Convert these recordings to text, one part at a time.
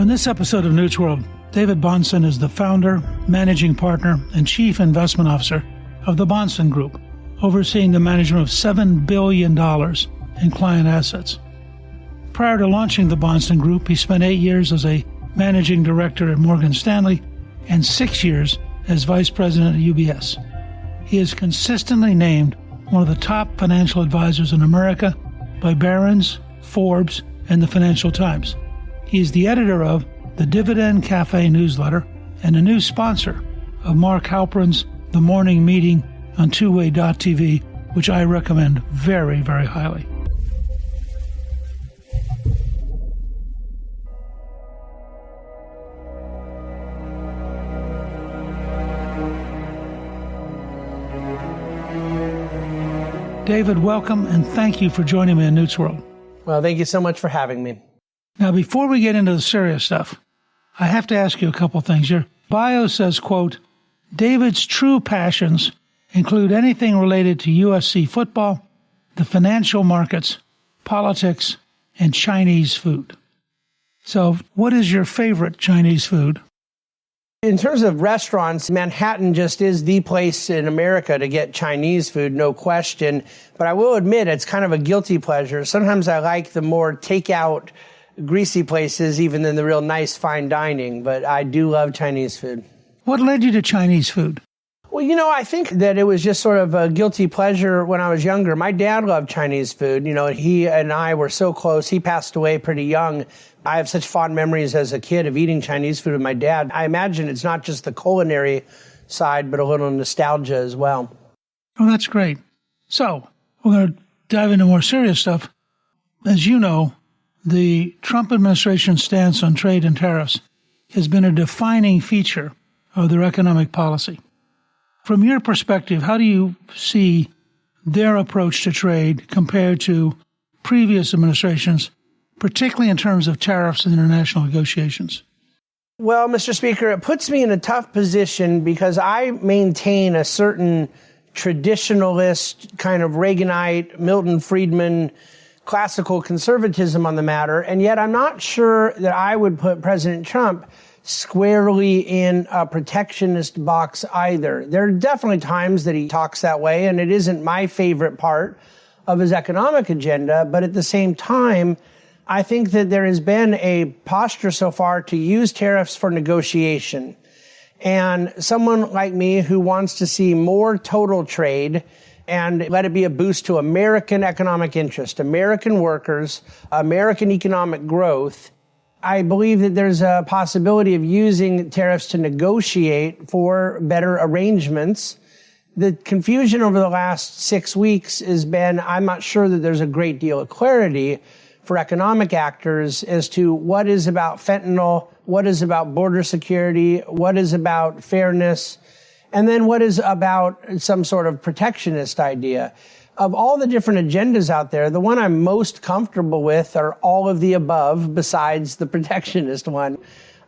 On this episode of Newt's World, David Bahnsen is the founder, managing partner, and chief investment officer of the Bahnsen Group, overseeing the management of $7 billion in client assets. Prior to launching the Bahnsen Group, he spent 8 years as a managing director at Morgan Stanley and 6 years as vice president at UBS. He is consistently named one of the top financial advisors in America by Barron's, Forbes, and the Financial Times. He is the editor of the Dividend Cafe newsletter and a new sponsor of Mark Halperin's The Morning Meeting on twoway.tv, which I recommend very, very highly. David, welcome, and thank you for joining me in Newt's World. Well, thank you so much for having me. Now, before we get into the serious stuff, I have to ask you a couple things. Your bio says, quote, David's true passions include anything related to USC football, the financial markets, politics, and Chinese food. So what is your favorite Chinese food? In terms of restaurants, Manhattan just is the place in America to get Chinese food, no question. But I will admit it's kind of a guilty pleasure. Sometimes I like the more takeout, greasy places even than the real nice fine dining. But I do love Chinese food. What led you to Chinese food? Well, I think that it was just sort of a guilty pleasure when I was younger. My dad loved Chinese food. He and I were so close. He passed away pretty young. I have such fond memories as a kid of eating Chinese food with my dad. I imagine it's not just the culinary side, but a little nostalgia as well. Oh, that's great. So we're going to dive into more serious stuff. As you know, the Trump administration's stance on trade and tariffs has been a defining feature of their economic policy. From your perspective, how do you see their approach to trade compared to previous administrations, particularly in terms of tariffs and international negotiations? Well, Mr. Speaker, it puts me in a tough position because I maintain a certain traditionalist, kind of Reaganite, Milton Friedman, classical conservatism on the matter, and yet I'm not sure that I would put President Trump squarely in a protectionist box either. There are definitely times that he talks that way, and it isn't my favorite part of his economic agenda, but at the same time, I think that there has been a posture so far to use tariffs for negotiation. And someone like me who wants to see more total trade and let it be a boost to American economic interest, American workers, American economic growth, I believe that there's a possibility of using tariffs to negotiate for better arrangements. The confusion over the last 6 weeks has been, I'm not sure that there's a great deal of clarity for economic actors as to what is about fentanyl, what is about border security, what is about fairness, and then what is about some sort of protectionist idea. Of all the different agendas out there, the one I'm most comfortable with are all of the above besides the protectionist one.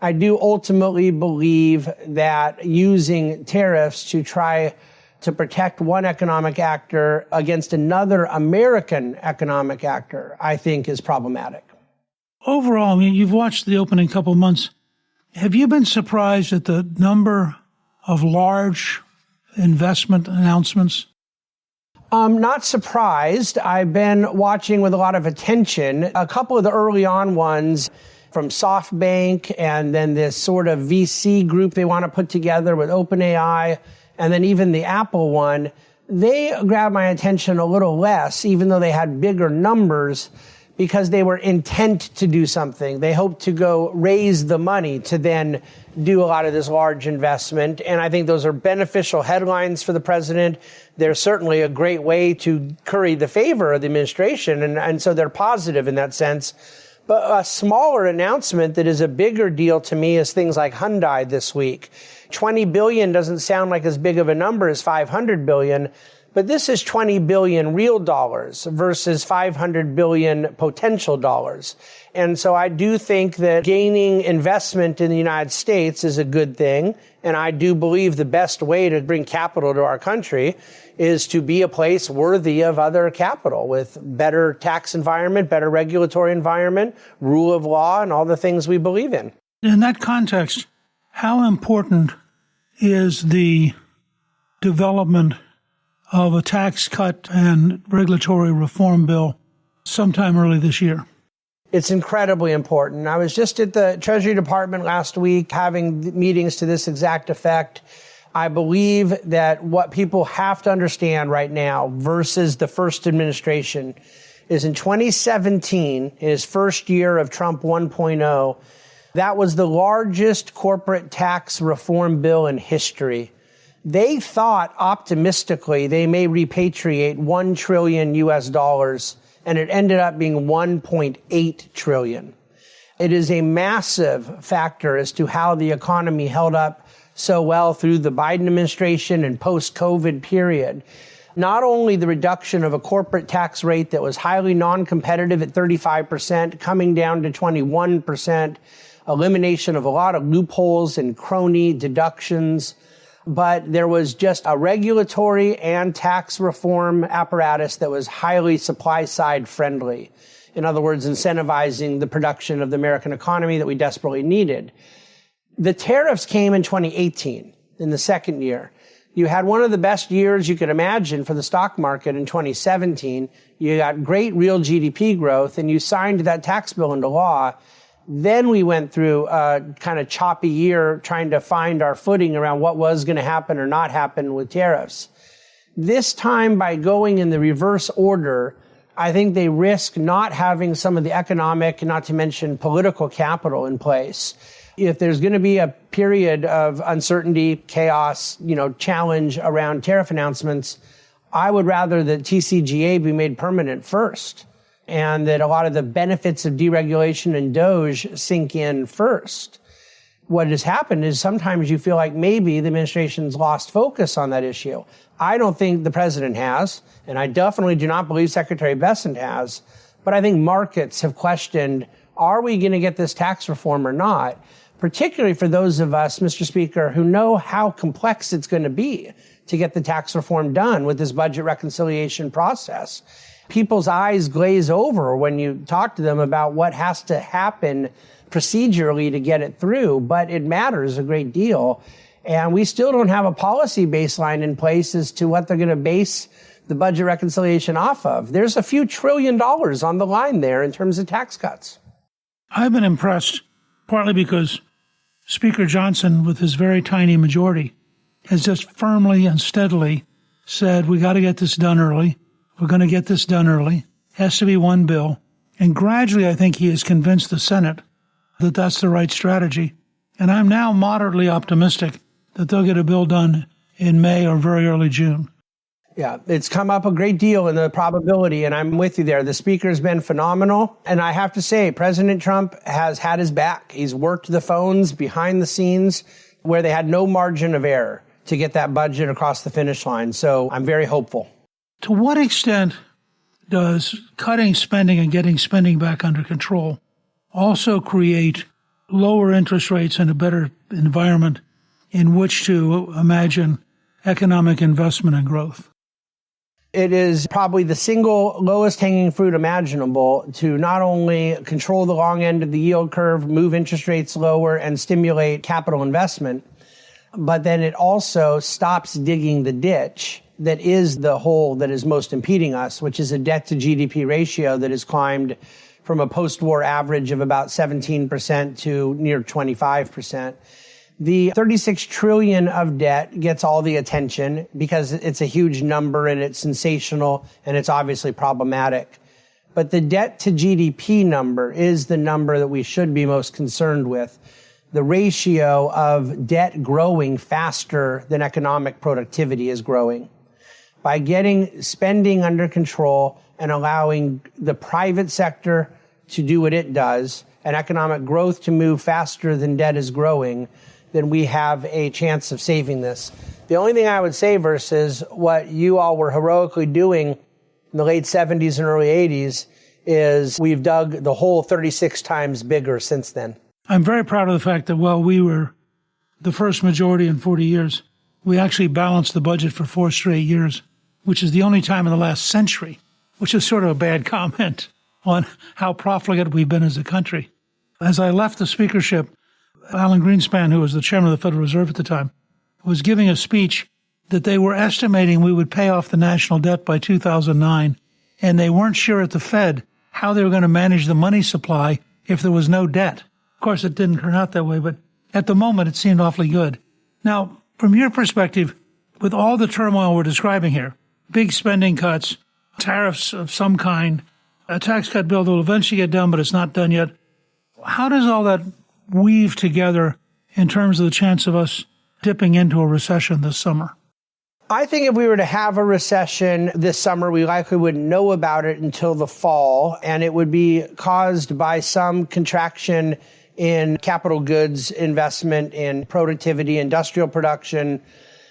I do ultimately believe that using tariffs to try to protect one economic actor against another American economic actor, I think is problematic. Overall, you've watched the opening couple of months. Have you been surprised at the number of large investment announcements? I'm not surprised. I've been watching with a lot of attention. A couple of the early on ones from SoftBank and then this sort of VC group they want to put together with OpenAI, and then even the Apple one, they grabbed my attention a little less, even though they had bigger numbers, because they were intent to do something. They hoped to go raise the money to then do a lot of this large investment. And I think those are beneficial headlines for the president. They're certainly a great way to curry the favor of the administration. And so they're positive in that sense. But a smaller announcement that is a bigger deal to me is things like Hyundai this week. 20 billion doesn't sound like as big of a number as 500 billion. But this is 20 billion real dollars versus 500 billion potential dollars. And so I do think that gaining investment in the United States is a good thing. And I do believe the best way to bring capital to our country is to be a place worthy of other capital with better tax environment, better regulatory environment, rule of law, and all the things we believe in. In that context, how important is the development of a tax cut and regulatory reform bill sometime early this year? It's incredibly important. I was just at the Treasury Department last week having meetings to this exact effect. I believe that what people have to understand right now versus the first administration is in 2017, in his first year of Trump 1.0, that was the largest corporate tax reform bill in history. They thought optimistically they may repatriate $1 trillion US dollars, and it ended up being 1.8 trillion. It is a massive factor as to how the economy held up so well through the Biden administration and post-COVID period. Not only the reduction of a corporate tax rate that was highly non-competitive at 35%, coming down to 21%, elimination of a lot of loopholes and crony deductions, but there was just a regulatory and tax reform apparatus that was highly supply-side friendly. In other words, incentivizing the production of the American economy that we desperately needed. The tariffs came in 2018, in the second year. You had one of the best years you could imagine for the stock market in 2017. You got great real GDP growth, and you signed that tax bill into law. Then we went through a kind of choppy year trying to find our footing around what was going to happen or not happen with tariffs. This time, by going in the reverse order, I think they risk not having some of the economic, not to mention political capital in place. If there's going to be a period of uncertainty, chaos, challenge around tariff announcements, I would rather that TCJA be made permanent first, and that a lot of the benefits of deregulation and DOGE sink in first. What has happened is sometimes you feel like maybe the administration's lost focus on that issue. I don't think the president has, and I definitely do not believe Secretary Bahnsen has, but I think markets have questioned, are we going to get this tax reform or not? Particularly for those of us, Mr. Speaker, who know how complex it's going to be to get the tax reform done with this budget reconciliation process. People's eyes glaze over when you talk to them about what has to happen procedurally to get it through, but it matters a great deal. And we still don't have a policy baseline in place as to what they're going to base the budget reconciliation off of. There's a few $1 trillion on the line there in terms of tax cuts. I've been impressed, partly because Speaker Johnson, with his very tiny majority, has just firmly and steadily said, we got to get this done early. We're going to get this done early. Has to be one bill. And gradually, I think he has convinced the Senate that that's the right strategy. And I'm now moderately optimistic that they'll get a bill done in May or very early June. Yeah, it's come up a great deal in the probability, and I'm with you there. The speaker's been phenomenal. And I have to say, President Trump has had his back. He's worked the phones behind the scenes where they had no margin of error to get that budget across the finish line. So I'm very hopeful. To what extent does cutting spending and getting spending back under control also create lower interest rates and a better environment in which to imagine economic investment and growth? It is probably the single lowest hanging fruit imaginable to not only control the long end of the yield curve, move interest rates lower, and stimulate capital investment, but then it also stops digging the ditch that is the hole that is most impeding us, which is a debt to GDP ratio that has climbed from a post-war average of about 17% to near 25%. The 36 trillion of debt gets all the attention because it's a huge number and it's sensational and it's obviously problematic. But the debt to GDP number is the number that we should be most concerned with. The ratio of debt growing faster than economic productivity is growing. By getting spending under control and allowing the private sector to do what it does and economic growth to move faster than debt is growing, then we have a chance of saving this. The only thing I would say versus what you all were heroically doing in the late 70s and early 80s is we've dug the hole 36 times bigger since then. I'm very proud of the fact that while we were the first majority in 40 years, we actually balanced the budget for 4 straight years, which is the only time in the last century, which is sort of a bad comment on how profligate we've been as a country. As I left the speakership, Alan Greenspan, who was the chairman of the Federal Reserve at the time, was giving a speech that they were estimating we would pay off the national debt by 2009, and they weren't sure at the Fed how they were going to manage the money supply if there was no debt. Of course, it didn't turn out that way, but at the moment, it seemed awfully good. Now, from your perspective, with all the turmoil we're describing here, big spending cuts, tariffs of some kind, a tax cut bill that will eventually get done, but it's not done yet, how does all that weave together in terms of the chance of us dipping into a recession this summer? I think if we were to have a recession this summer, we likely wouldn't know about it until the fall, and it would be caused by some contraction in capital goods investment, in productivity, industrial production,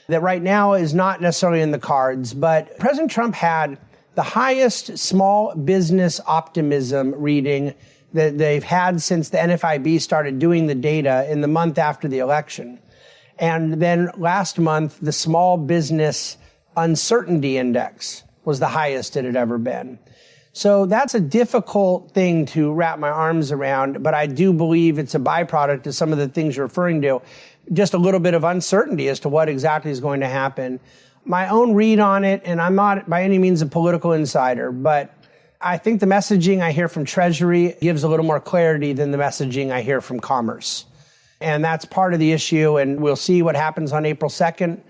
that right now is not necessarily in the cards. But President Trump had the highest small business optimism reading that they've had since the NFIB started doing the data in the month after the election. And then last month, the small business uncertainty index was the highest it had ever been. So that's a difficult thing to wrap my arms around, but I do believe it's a byproduct of some of the things you're referring to, just a little bit of uncertainty as to what exactly is going to happen. My own read on it, and I'm not by any means a political insider, but I think the messaging I hear from Treasury gives a little more clarity than the messaging I hear from Commerce. And that's part of the issue, and we'll see what happens on April 2nd.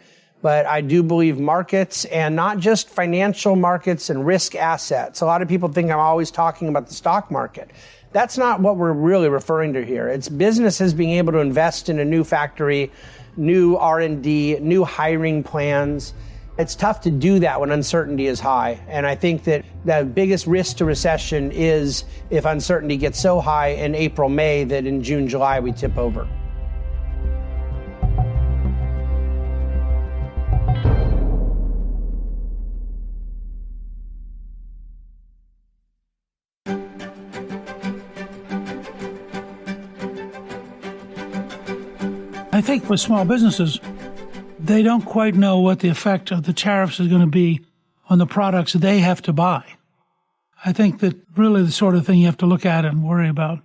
But I do believe markets, and not just financial markets and risk assets. A lot of people think I'm always talking about the stock market. That's not what we're really referring to here. It's businesses being able to invest in a new factory, new R&D, new hiring plans. It's tough to do that when uncertainty is high. And I think that the biggest risk to recession is if uncertainty gets so high in April, May, that in June, July, we tip over. I think for small businesses, they don't quite know what the effect of the tariffs is going to be on the products they have to buy. I think that really the sort of thing you have to look at and worry about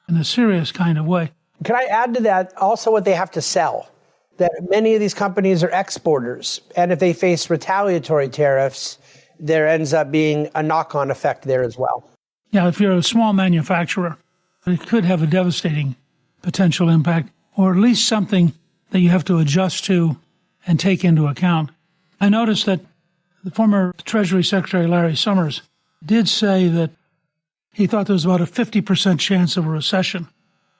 in a serious kind of way. Can I add to that also what they have to sell? That many of these companies are exporters, and if they face retaliatory tariffs, there ends up being a knock-on effect there as well. Yeah, if you're a small manufacturer, it could have a devastating potential impact, or at least something that you have to adjust to and take into account. I noticed that the former Treasury Secretary Larry Summers did say that he thought there was about a 50% chance of a recession.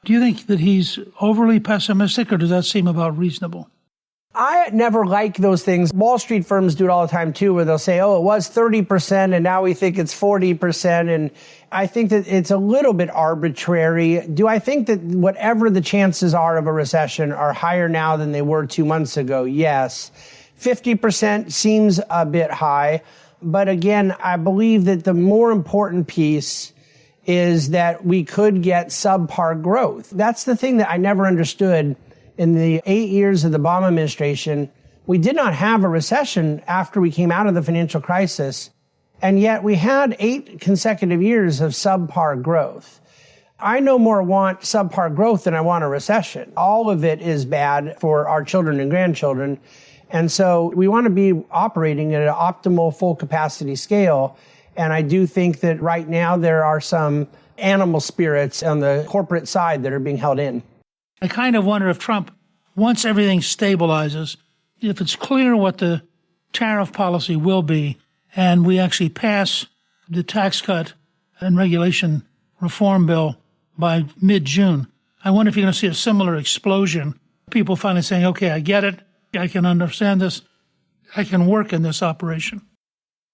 Do you think that he's overly pessimistic, or does that seem about reasonable? I never like those things. Wall Street firms do it all the time, too, where they'll say, oh, it was 30%, and now we think it's 40%. And I think that it's a little bit arbitrary. Do I think that whatever the chances are of a recession are higher now than they were 2 months ago? Yes. 50% seems a bit high. But again, I believe that the more important piece is that we could get subpar growth. That's the thing that I never understood. In the 8 years of the Obama administration, we did not have a recession after we came out of the financial crisis, and yet we had 8 consecutive years of subpar growth. I no more want subpar growth than I want a recession. All of it is bad for our children and grandchildren, and so we want to be operating at an optimal full capacity scale, and I do think that right now there are some animal spirits on the corporate side that are being held in. I kind of wonder if Trump, once everything stabilizes, if it's clear what the tariff policy will be, and we actually pass the tax cut and regulation reform bill by mid-June, I wonder if you're going to see a similar explosion. People finally saying, okay, I get it. I can understand this. I can work in this operation.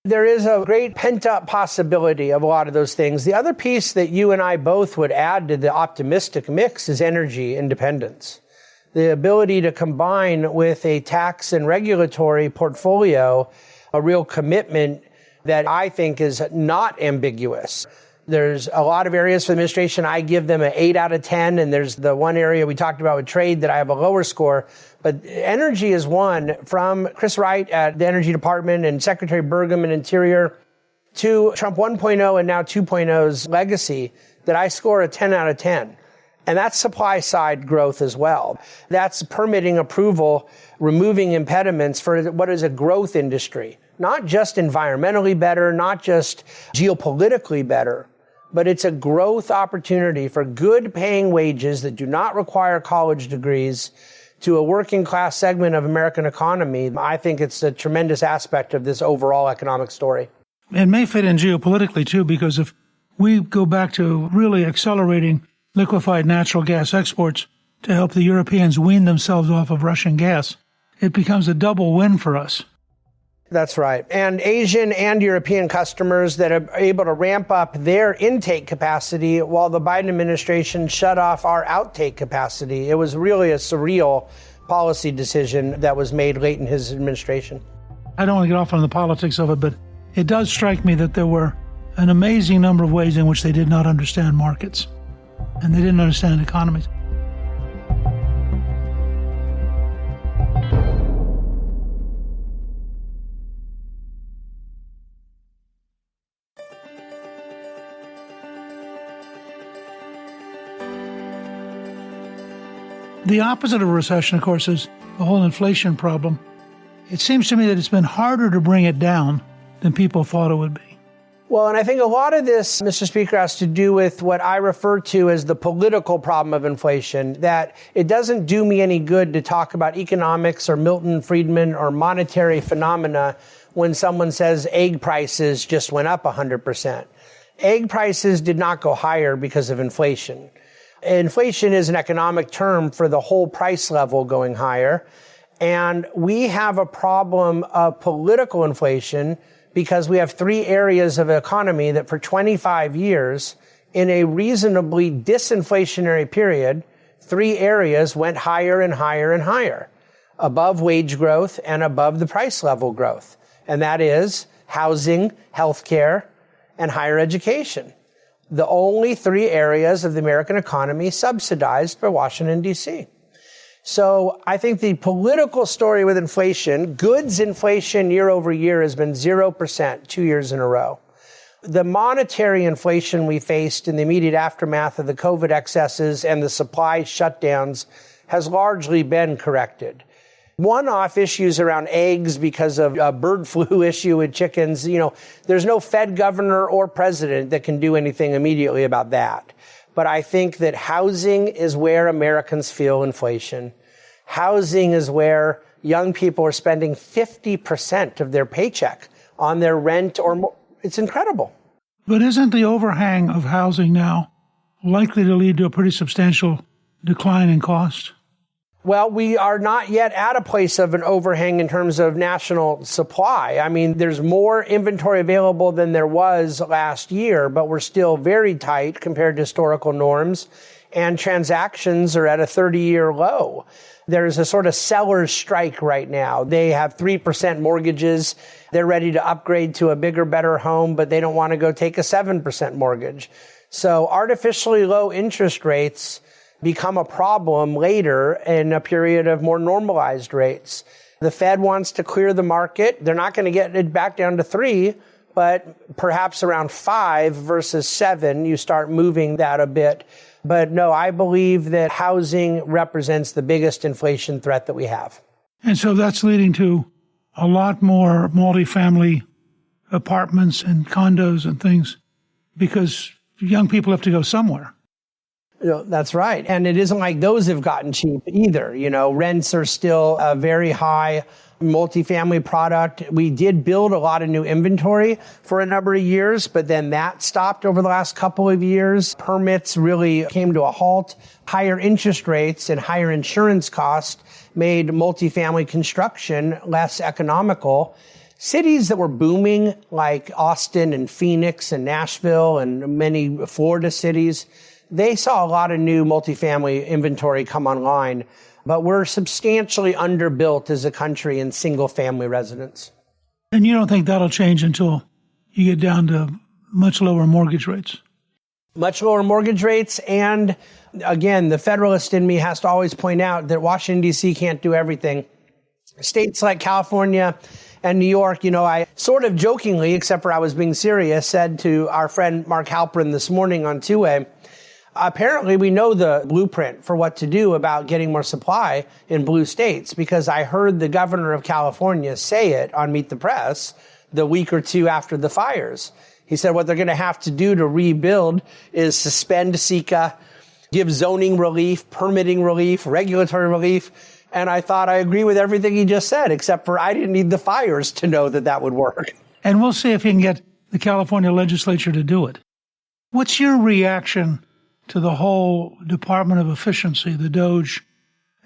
There is a great pent-up possibility of a lot of those things. The other piece that you and I both would add to the optimistic mix is energy independence. The ability to combine with a tax and regulatory portfolio a real commitment that I think is not ambiguous. There's a lot of areas for the administration I give them an 8 out of 10, and there's the one area we talked about with trade that I have a lower score. But energy is one, from Chris Wright at the Energy Department and Secretary Burgum in Interior to Trump 1.0 and now 2.0's legacy, that I score a 10 out of 10. And that's supply side growth as well. That's permitting approval, removing impediments for what is a growth industry. Not just environmentally better, not just geopolitically better, but it's a growth opportunity for good paying wages that do not require college degrees to a working class segment of American economy. I think it's a tremendous aspect of this overall economic story. It may fit in geopolitically too, because if we go back to really accelerating liquefied natural gas exports to help the Europeans wean themselves off of Russian gas, it becomes a double win for us. That's right. And Asian and European customers that are able to ramp up their intake capacity while the Biden administration shut off our outtake capacity. It was really a surreal policy decision that was made late in his administration. I don't want to get off on the politics of it, but it does strike me that there were an amazing number of ways in which they did not understand markets and they didn't understand economies. The opposite of a recession, of course, is the whole inflation problem. It seems to me that it's been harder to bring it down than people thought it would be. Well, and I think a lot of this, Mr. Speaker, has to do with what I refer to as the political problem of inflation, that it doesn't do me any good to talk about economics or Milton Friedman or monetary phenomena when someone says egg prices just went up 100%. Egg prices did not go higher because of inflation. Inflation is an economic term for the whole price level going higher. And we have a problem of political inflation because we have three areas of the economy that for 25 years, in a reasonably disinflationary period, three areas went higher and higher and higher, above wage growth and above the price level growth. And that is housing, healthcare, and higher education. The only three areas of the American economy subsidized by Washington, D.C. So I think the political story with inflation, goods inflation year over year has been 0% 2 years in a row. The monetary inflation we faced in the immediate aftermath of the COVID excesses and the supply shutdowns has largely been corrected. One-off issues around eggs because of a bird flu issue with chickens, there's no Fed governor or president that can do anything immediately about that. But I think that housing is where Americans feel inflation. Housing is where young people are spending 50% of their paycheck on their rent or more. It's incredible. But isn't the overhang of housing now likely to lead to a pretty substantial decline in cost? Well, we are not yet at a place of an overhang in terms of national supply. I mean, there's more inventory available than there was last year, but we're still very tight compared to historical norms, and transactions are at a 30-year low. There's a sort of seller's strike right now. They have 3% mortgages. They're ready to upgrade to a bigger, better home, but they don't want to go take a 7% mortgage. So artificially low interest rates become a problem later in a period of more normalized rates. The Fed wants to clear the market. They're not going to get it back down to 3, but perhaps around 5 versus 7, you start moving that a bit. But no, I believe that housing represents the biggest inflation threat that we have. And so that's leading to a lot more multifamily apartments and condos and things because young people have to go somewhere. That's right. And it isn't like those have gotten cheap either. Rents are still a very high multifamily product. We did build a lot of new inventory for a number of years, but then that stopped over the last couple of years. Permits really came to a halt. Higher interest rates and higher insurance costs made multifamily construction less economical. Cities that were booming like Austin and Phoenix and Nashville and many Florida cities, they saw a lot of new multifamily inventory come online, but we're substantially underbuilt as a country in single-family residence. And you don't think that'll change until you get down to much lower mortgage rates? Much lower mortgage rates, and again, the federalist in me has to always point out that Washington, D.C. can't do everything. States like California and New York, I sort of jokingly, except for I was being serious, said to our friend Mark Halperin this morning on 2A, Apparently, we know the blueprint for what to do about getting more supply in blue states, because I heard the governor of California say it on Meet the Press the week or two after the fires. He said what they're going to have to do to rebuild is suspend SECA, give zoning relief, permitting relief, regulatory relief. And I thought I agree with everything he just said, except for I didn't need the fires to know that that would work. And we'll see if he can get the California legislature to do it. What's your reaction to the whole Department of Efficiency, the DOGE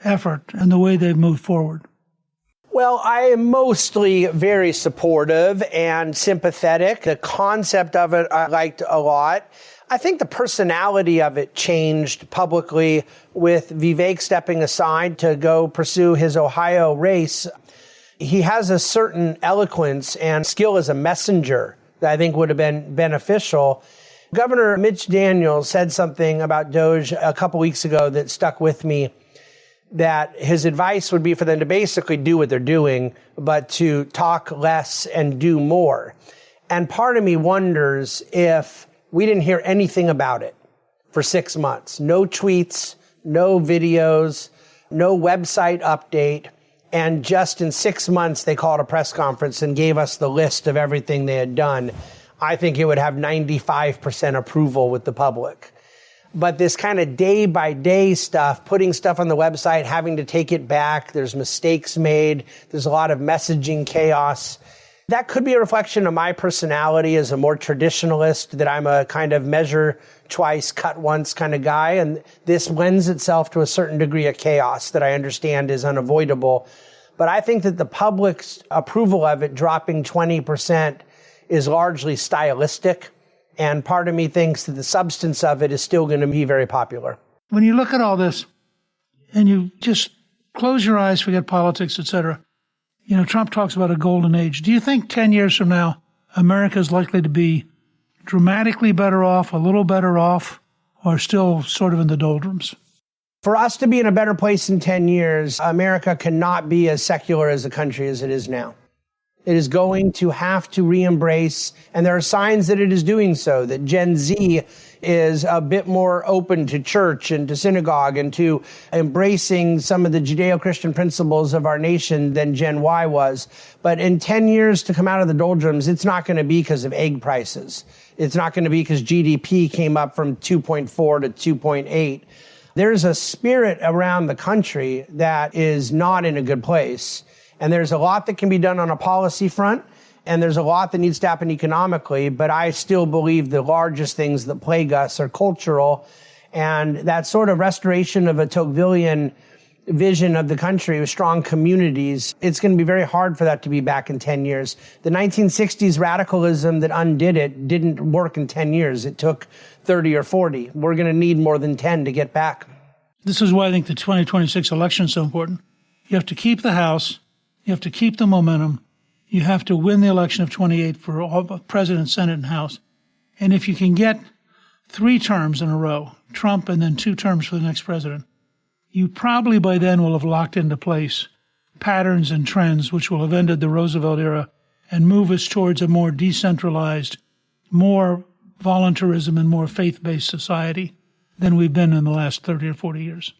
effort, and the way they've moved forward? Well, I am mostly very supportive and sympathetic. The concept of it I liked a lot. I think the personality of it changed publicly with Vivek stepping aside to go pursue his Ohio race. He has a certain eloquence and skill as a messenger that I think would have been beneficial. Governor Mitch Daniels said something about DOGE a couple weeks ago that stuck with me, that his advice would be for them to basically do what they're doing, but to talk less and do more. And part of me wonders if we didn't hear anything about it for 6 months. No tweets, no videos, no website update. And just in 6 months, they called a press conference and gave us the list of everything they had done. I think it would have 95% approval with the public. But this kind of day-by-day stuff, putting stuff on the website, having to take it back, there's mistakes made, there's a lot of messaging chaos. That could be a reflection of my personality as a more traditionalist, that I'm a kind of measure twice, cut once kind of guy. And this lends itself to a certain degree of chaos that I understand is unavoidable. But I think that the public's approval of it dropping 20% is largely stylistic. And part of me thinks that the substance of it is still going to be very popular. When you look at all this and you just close your eyes, forget politics, etc., you know, Trump talks about a golden age. Do you think 10 years from now, America is likely to be dramatically better off, a little better off, or still sort of in the doldrums? For us to be in a better place in 10 years, America cannot be as secular as a country as it is now. It is going to have to re-embrace, and there are signs that it is doing so, that Gen Z is a bit more open to church and to synagogue and to embracing some of the Judeo-Christian principles of our nation than Gen Y was. But in 10 years to come out of the doldrums, it's not going to be because of egg prices. It's not going to be because GDP came up from 2.4 to 2.8. There's a spirit around the country that is not in a good place. And there's a lot that can be done on a policy front, and there's a lot that needs to happen economically, but I still believe the largest things that plague us are cultural, and that sort of restoration of a Tocquevillian vision of the country with strong communities, it's going to be very hard for that to be back in 10 years. The 1960s radicalism that undid it didn't work in 10 years. It took 30 or 40. We're going to need more than 10 to get back. This is why I think the 2026 election is so important. You have to keep the House. You have to keep the momentum. You have to win the election of 28 for all President, Senate, and House. And if you can get 3 terms in a row, Trump and then 2 terms for the next president, you probably by then will have locked into place patterns and trends which will have ended the Roosevelt era and move us towards a more decentralized, more voluntarism and more faith-based society than we've been in the last 30 or 40 years.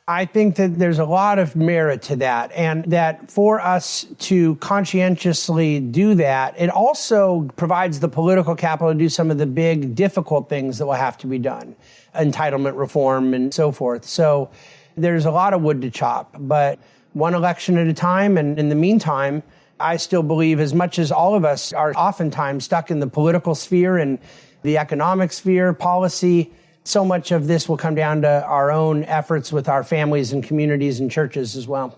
I think that there's a lot of merit to that, and that for us to conscientiously do that, it also provides the political capital to do some of the big, difficult things that will have to be done, entitlement reform and so forth. So there's a lot of wood to chop, but one election at a time. And in the meantime, I still believe, as much as all of us are oftentimes stuck in the political sphere and the economic sphere, policy, so much of this will come down to our own efforts with our families and communities and churches as well.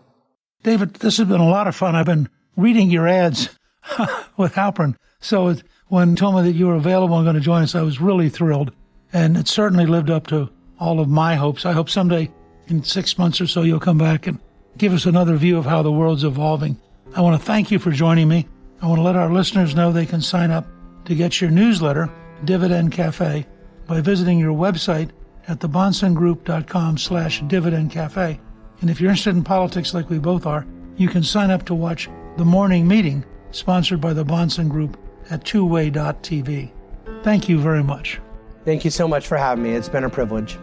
David, this has been a lot of fun. I've been reading your ads with Halpern. So when you told me that you were available and going to join us, I was really thrilled. And it certainly lived up to all of my hopes. I hope someday in 6 months or so you'll come back and give us another view of how the world's evolving. I want to thank you for joining me. I want to let our listeners know they can sign up to get your newsletter, Dividend Cafe, by visiting your website at thebahnsengroup.com/Dividend Cafe. And if you're interested in politics like we both are, you can sign up to watch The Morning Meeting, sponsored by the Bahnsen Group at twoway.tv. Thank you very much. Thank you so much for having me. It's been a privilege.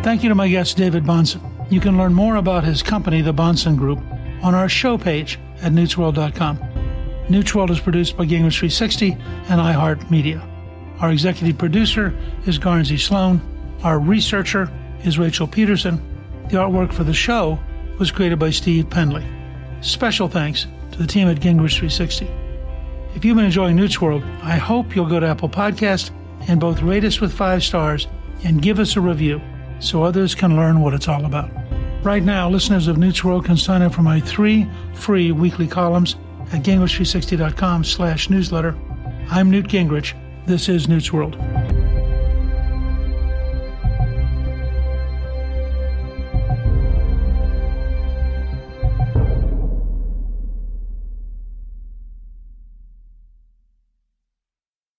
Thank you to my guest, David Bahnsen. You can learn more about his company, the Bahnsen Group, on our show page at newtsworld.com. Newt's World is produced by Gingrich 360 and iHeartMedia. Our executive producer is Garnsey Sloan. Our researcher is Rachel Peterson. The artwork for the show was created by Steve Penley. Special thanks to the team at Gingrich 360. If you've been enjoying Newt's World, I hope you'll go to Apple Podcast and both rate us with 5 stars and give us a review so others can learn what it's all about. Right now, listeners of Newt's World can sign up for my 3 free weekly columns at gingrich360.com/newsletter. I'm Newt Gingrich. This is Newt's World.